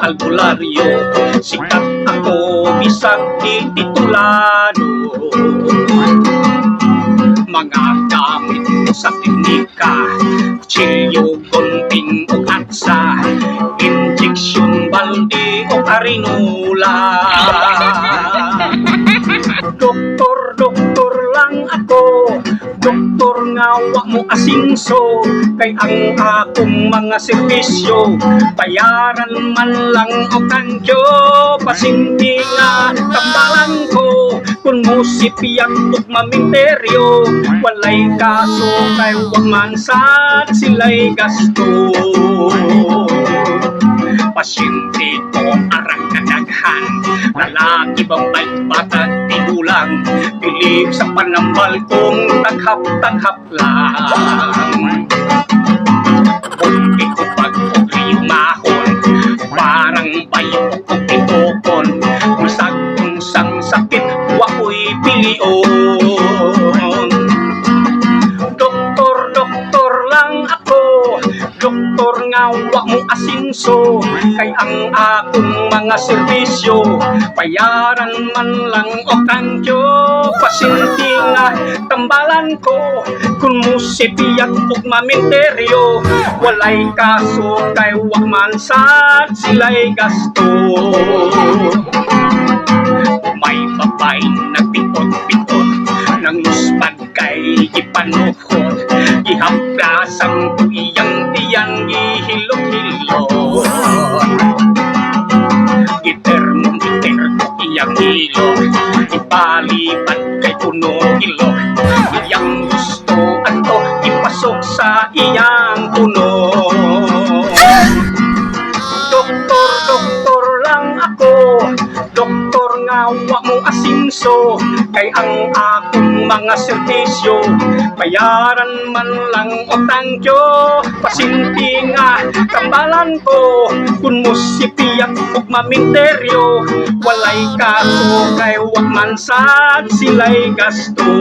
albularyo. Sikat ako bisag di titulado. Mga gamit ko sa teknika, kutsilyo, gunting o atsa, injeksyon, balde o karinula. Doktor lang ako, doktor nga wa mo asingso, kay ang akong mga serbisyo bayaran man lang o kangyo. Pasinti nga tambalan ko kung musipiyang ug maminteryo, walay kaso kay wa man sad sila'y gasto. Pasyente ko arang kadaghan, lalaki bang batag tigulang, pilig sa panambal kong taghap-taghap lang. Bunti ko pag-ugri umahon, parang bayo o pitokon, masag-unsang sakit wako'y pilion. Doktor lang ako, doktor nga wa mo asingso, kay ang akong mga serbisyo bayaran man lang o kangyo. Pasinti nga tambalan ko kung musipiyat ug maminteryo, walay kaso kay wa man sad sila'y gasto. May babay nagpikot-pikot, nang luspad kay ipanuhod, gihapgasang iyang tiyang gihilot-hilot. Gitermometer ko iyang ilog, ipalipat kay puno ilog, iyang gusto ato ipasok sa iyang puno. Doktor lang ako, doktor nga wa mo asingso, kay ang akong mga serbisyo bayaran man lang o tangyo. Pasinti nga tambalan ko kung musipiyang ug maminteryo, walay kaso kay wa man sad sila'y gasto.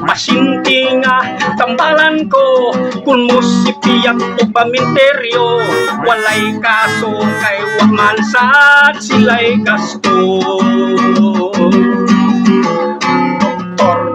Pasinti nga tambalan ko kung musipiyang ug paminteryo, walay kaso kay wa man sad sila'y gasto. Doktor